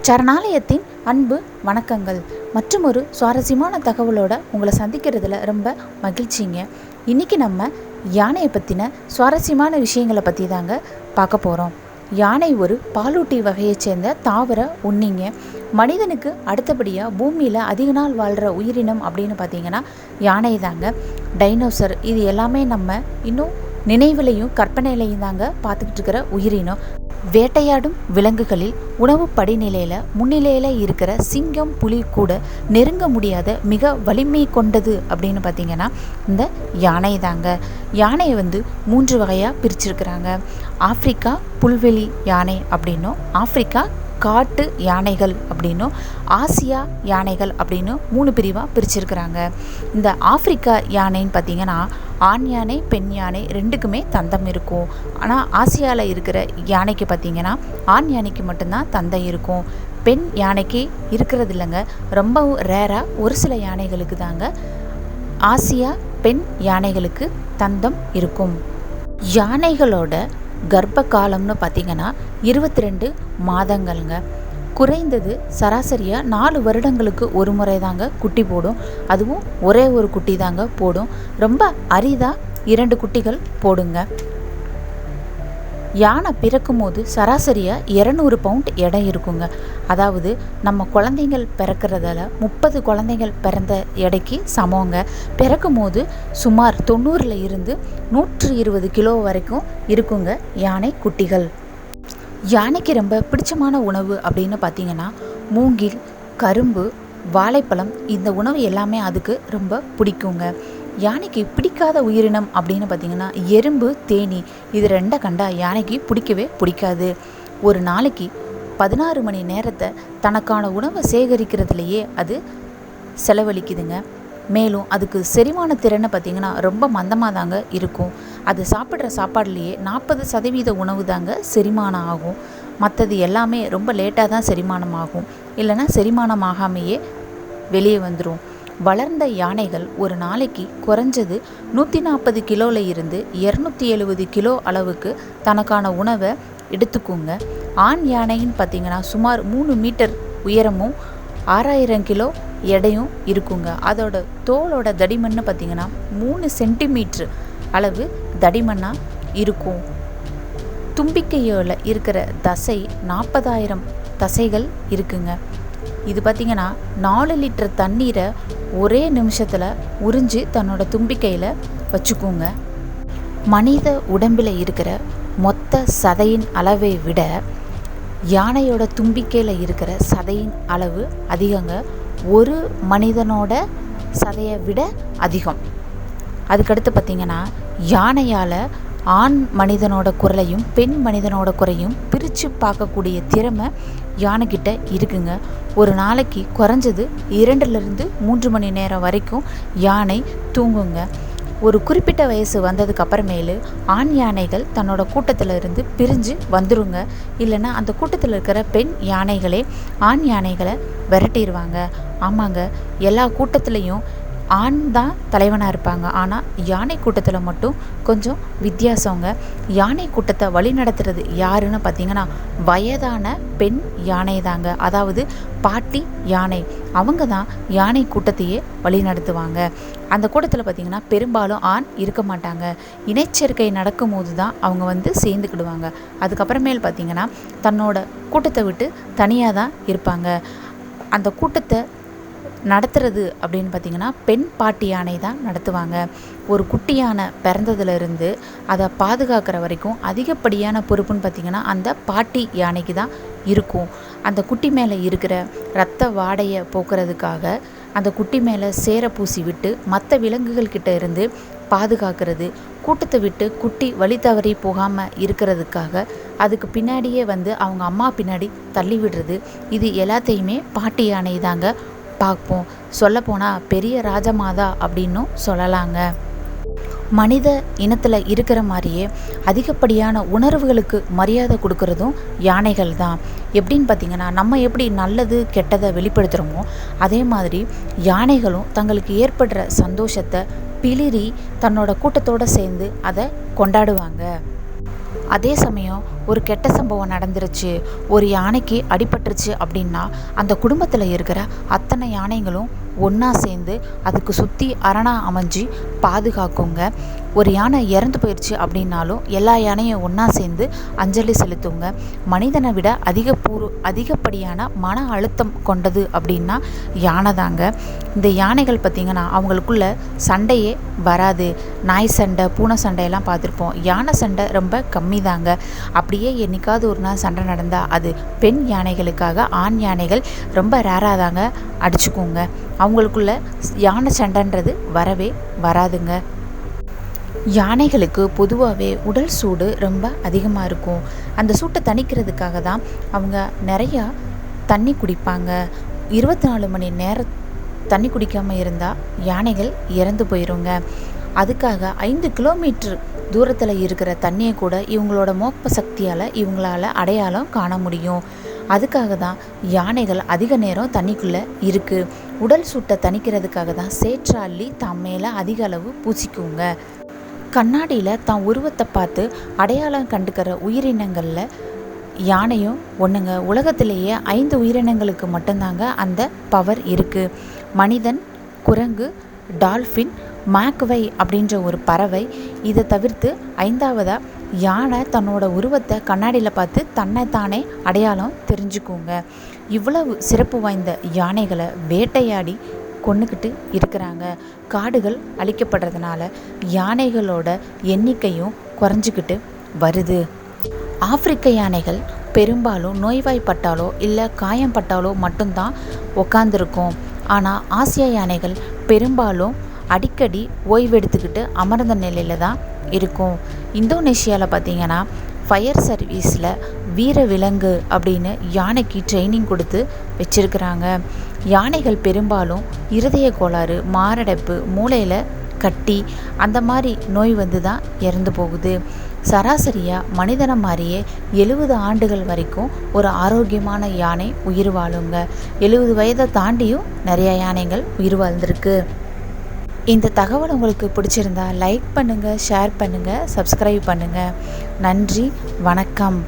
சரணாலயத்தின் அன்பு வணக்கங்கள். மற்றும் ஒரு சுவாரஸ்யமான தகவலோட உங்களை சந்திக்கிறதுல ரொம்ப மகிழ்ச்சிங்க. இன்றைக்கி நம்ம யானையை பற்றின சுவாரஸ்யமான விஷயங்களை பற்றி தாங்க பார்க்க போகிறோம். யானை ஒரு பாலூட்டி வகையை சேர்ந்த தாவர உண்ணிங்க. மனிதனுக்கு அடுத்தபடியாக பூமியில் அதிக நாள் வாழ்கிற உயிரினம் அப்படின்னு பார்த்திங்கன்னா யானை தாங்க. டைனோசர் இது எல்லாமே நம்ம இன்னும் நினைவிலையும் கற்பனையிலையும் தாங்க பார்த்துக்கிட்டு இருக்கிற உயிரினம். வேட்டையாடும் விலங்குகளில் உணவு படிநிலையில் முன்னிலையில் இருக்கிற சிங்கம், புலி கூட நெருங்க முடியாத மிக வலிமை கொண்டது அப்படின்னு பார்த்திங்கன்னா இந்த யானை தாங்க. யானையை 3 வகையாக பிரிச்சிருக்கிறாங்க. ஆப்பிரிக்கா புல்வெளி யானை அப்படின்னும், ஆப்பிரிக்கா காட்டு யானைகள் அப்படின்னும், ஆசியா யானைகள் அப்படின்னு 3 பிரிவாக பிரிச்சிருக்கிறாங்க. இந்த ஆப்பிரிக்கா யானைன்னு பார்த்திங்கன்னா ஆண் யானை பெண் யானை ரெண்டுக்குமே தந்தம் இருக்கும். ஆனால் ஆசியாவில் இருக்கிற யானைக்கு பார்த்திங்கன்னா ஆண் யானைக்கு மட்டும்தான் தந்தம் இருக்கும், பெண் யானைக்கு இருக்கிறது இல்லைங்க. ரொம்பவும் ரேராக ஒரு சில யானைகளுக்கு தாங்க ஆசியா பெண் யானைகளுக்கு தந்தம் இருக்கும். யானைகளோட கர்ப்ப காலம்னு பார்த்திங்கன்னா 22 மாதங்கள்ங்க. குறைந்தது சராசரியாக 4 வருடங்களுக்கு ஒரு முறை தாங்க குட்டி போடும். அதுவும் ஒரே ஒரு குட்டி தாங்க போடும். ரொம்ப அரிதாக 2 குட்டிகள் போடுங்க. யானை பிறக்கும் போது சராசரியாக 200 பவுண்ட் எடை இருக்குங்க. அதாவது நம்ம குழந்தைங்கள் பிறக்கிறதால 30 குழந்தைகள் பிறந்த எடைக்கு சமங்க. பிறக்கும் போது சுமார் 90 இருந்து 120 கிலோ வரைக்கும் இருக்குங்க யானை குட்டிகள். யானைக்கு ரொம்ப பிடிச்சமான உணவு அப்படின்னு பார்த்திங்கன்னா மூங்கில், கரும்பு, வாழைப்பழம், இந்த உணவு எல்லாமே அதுக்கு ரொம்ப பிடிக்குங்க. யானைக்கு பிடிக்காத உயிரினம் அப்படின்னு பார்த்திங்கன்னா எறும்பு, தேனி, இது 2 கண்டா யானைக்கு பிடிக்கவே பிடிக்காது. ஒரு நாளைக்கு 16 மணி நேரத்தை தனக்கான உணவை சேகரிக்கிறதுலையே அது செலவழிக்குதுங்க. மேலும் அதுக்கு செரிமான திறனை பார்த்திங்கன்னா ரொம்ப மந்தமாக தாங்க இருக்கும். அது சாப்பிட்ற சாப்பாடுலேயே 40% உணவு தாங்க செரிமானம் ஆகும். மற்றது எல்லாமே ரொம்ப லேட்டாக தான் செரிமானம் ஆகும், இல்லைன்னா செரிமானம் ஆகாமையே வெளியே வந்துடும். வளர்ந்த யானைகள் ஒரு நாளைக்கு குறைஞ்சது 140 கிலோவில் இருந்து 270 கிலோ அளவுக்கு தனக்கான உணவை எடுத்துக்குங்க. ஆண் யானைன்னு பார்த்திங்கன்னா சுமார் 3 மீட்டர் உயரமும் 6000 கிலோ எடையும் இருக்குங்க. அதோட தோலோட தடிமன்னு பார்த்திங்கன்னா 3 சென்டிமீட்டர் அளவு தடிமன்னாக இருக்கும். தும்பிக்கையோட இருக்கிற தசை 40,000 தசைகள் இருக்குங்க. இது பார்த்திங்கன்னா 4 லிட்டர் தண்ணீரை ஒரே நிமிஷத்தில் உறிஞ்சி தன்னோட தும்பிக்கையில் வச்சுக்குங்க. மனித உடம்பில் இருக்கிற மொத்த சதையின் அளவை விட யானையோட தும்பிக்கையில் இருக்கிற சதையின் அளவு அதிகங்க. ஒரு மனிதனோட சதையை விட அதிகம். அதுக்கடுத்து பார்த்திங்கன்னா யானையால் ஆண் மனிதனோட குரலையும் பெண் மனிதனோட குறையும் பிரித்து பார்க்கக்கூடிய திறமை யானைக்கிட்ட இருக்குங்க. ஒரு நாளைக்கு குறைஞ்சது 2லிருந்து 3 மணி நேரம் வரைக்கும் யானை தூங்குங்க. ஒரு குறிப்பிட்ட வயசு வந்ததுக்கு அப்புறமேலு ஆண் யானைகள் தன்னோட கூட்டத்தில் இருந்து பிரிஞ்சு வந்துருங்க. இல்லைன்னா அந்த கூட்டத்தில் இருக்கிற பெண் யானைகளே ஆண் யானைகளை விரட்டிடுவாங்க. ஆமாங்க, எல்லா கூட்டத்துலேயும் ஆண் தான் தலைவனாக இருப்பாங்க. ஆனால் யானை கூட்டத்தில் மட்டும் கொஞ்சம் வித்தியாசங்க. யானை கூட்டத்தை வழி நடத்துறது யாருன்னு பார்த்திங்கன்னா வயதான பெண் யானை தாங்க. அதாவது பாட்டி யானை. அவங்க தான் யானை கூட்டத்தையே வழி நடத்துவாங்க. அந்த கூட்டத்தில் பார்த்திங்கன்னா பெரும்பாலும் ஆண் இருக்க மாட்டாங்க. இணைச்சேர்க்கை நடக்கும் போது தான் அவங்க சேர்ந்துக்கிடுவாங்க. அதுக்கப்புறமேல் பார்த்திங்கன்னா தன்னோட கூட்டத்தை விட்டு தனியாக தான் இருப்பாங்க. அந்த கூட்டத்தை நடத்துறது அப்படின்னு பார்த்திங்கன்னா பெண் பாட்டி யானை தான் நடத்துவாங்க. ஒரு குட்டி யானை பிறந்ததுலேருந்து அதை பாதுகாக்கிற வரைக்கும் அதிகப்படியான பொறுப்புன்னு பார்த்திங்கன்னா அந்த பாட்டி யானைக்கு தான் இருக்கும். அந்த குட்டி மேலே இருக்கிற இரத்த வாடையை போக்குறதுக்காக அந்த குட்டி மேலே சேரை பூசி விட்டு மற்ற விலங்குகள்கிட்ட இருந்து பாதுகாக்கிறது, கூட்டத்தை விட்டு குட்டி வழி தவறி போகாமல் இருக்கிறதுக்காக அதுக்கு பின்னாடியே அவங்க அம்மா பின்னாடி தள்ளி விடுறது, இது எல்லாத்தையுமே பாட்டி யானை தாங்க பார்ப்போம். சொல்லப்போனால் பெரிய ராஜமாதா அப்படின்னும் சொல்லலாங்க. மனித இனத்தில் இருக்கிற மாதிரியே அதிகப்படியான உணர்வுகளுக்கு மரியாதை கொடுக்கறதும் யானைகள் தான். எப்படின்னு பார்த்திங்கன்னா நம்ம எப்படி நல்லது கெட்டதை வெளிப்படுத்துகிறோமோ அதே மாதிரி யானைகளும் தங்களுக்கு ஏற்படுற சந்தோஷத்தை பிளிரி தன்னோட கூட்டத்தோடு சேர்ந்து அதை கொண்டாடுவாங்க. அதே சமயம் ஒரு கெட்ட சம்பவம் நடந்துருச்சு, ஒரு யானைக்கு அடிபட்டுருச்சு அப்படின்னா அந்த குடும்பத்தில் இருக்கிற அத்தனை யானைகளும் ஒன்றா சேர்ந்து அதுக்கு சுற்றி அரணா அமைஞ்சு பாதுகாக்குங்க. ஒரு யானை இறந்து போயிடுச்சு அப்படின்னாலும் எல்லா யானையும் ஒன்றா சேர்ந்து அஞ்சலி செலுத்துங்க. மனிதனை விட அதிகப்படியான மன அழுத்தம் கொண்டது அப்படின்னா யானை தாங்க. இந்த யானைகள் பார்த்திங்கன்னா அவங்களுக்குள்ள சண்டையே வராது. நாய் சண்டை, பூனை சண்டையெல்லாம் பார்த்துருப்போம். யானை சண்டை ரொம்ப கம்மி தாங்க. அப்படியே என்னைக்காவது ஒரு நாள் சண்டை நடந்தால் அது பெண் யானைகளுக்காக. ஆண் யானைகள் ரொம்ப ரேராக தாங்க அடிச்சுக்குங்க. அவங்களுக்குள்ள யானை சண்டைன்றது வரவே வராதுங்க. யானைகளுக்கு பொதுவாகவே உடல் சூடு ரொம்ப அதிகமாக இருக்கும். அந்த சூட்டை தணிக்கிறதுக்காக தான் அவங்க நிறையா தண்ணி குடிப்பாங்க. 24 மணி நேரம் தண்ணி குடிக்காமல் இருந்தால் யானைகள் இறந்து போயிடுங்க. அதுக்காக 5 கிலோமீட்டர் தூரத்தில் இருக்கிற தண்ணியை கூட இவங்களோட மோப்ப சக்தியால் இவங்களால் அடையாளம் காண முடியும். அதுக்காக தான் யானைகள் அதிக நேரம் தண்ணிக்குள்ளே இருக்குது. உடல் சூட்டை தணிக்கிறதுக்காக தான் சேற்றாள்ளி தம் மேலே அதிக அளவு பூசிக்குங்க. கண்ணாடியில் தான் உருவத்தை பார்த்து அடையாளம் கண்டுக்கிற உயிரினங்களில் யானையும் ஒன்றுங்க. உலகத்திலேயே 5 உயிரினங்களுக்கு மட்டும்தாங்க அந்த பவர் இருக்குது. மனிதன், குரங்கு, டால்ஃபின், மேக்வை அப்படின்ற ஒரு பறவை. இதை தவிர்த்து 5வதாக யானை தன்னோட உருவத்தை கண்ணாடியில் பார்த்து தன்னைத்தானே அடையாளம் தெரிஞ்சுக்குங்க. இவ்வளவு சிறப்பு வாய்ந்த யானைகளை வேட்டையாடி கொன்னுக்கிட்டு இருக்கிறாங்க. காடுகள் அழிக்கப்படுறதுனால யானைகளோட எண்ணிக்கையும் குறைஞ்சிக்கிட்டு வருது. ஆப்பிரிக்க யானைகள் பெரும்பாலும் நோய்வாய்ப்பட்டாலோ இல்லை காயம் பட்டாலோ மட்டும்தான் உக்காந்துருக்கும். ஆனால் ஆசிய யானைகள் பெரும்பாலும் அடிக்கடி ஓய்வெடுத்துக்கிட்டு அமர்ந்த நிலையில் தான் இருக்கும். இந்தோனேஷியாவில் பார்த்திங்கன்னா ஃபயர் சர்வீஸில் வீர விலங்கு அப்படின்னு யானைக்கு ட்ரைனிங் கொடுத்து வச்சுருக்கிறாங்க. யானைகள் பெரும்பாலும் இருதய கோளாறு, மாரடைப்பு, மூளையில் கட்டி அந்த மாதிரி நோய் வந்து தான் இறந்து போகுது. சராசரியாக மனிதனை மாதிரியே 70 ஆண்டுகள் வரைக்கும் ஒரு ஆரோக்கியமான யானை உயிர் வாழுங்க. 70 வயதை தாண்டியும் நிறைய யானைகள் உயிர் வாழ்ந்திருக்கு. இந்த தகவல் உங்களுக்கு பிடிச்சிருந்தா லைக் பண்ணுங்கள், ஷேர் பண்ணுங்கள், சப்ஸ்கிரைப் பண்ணுங்கள். நன்றி, வணக்கம்.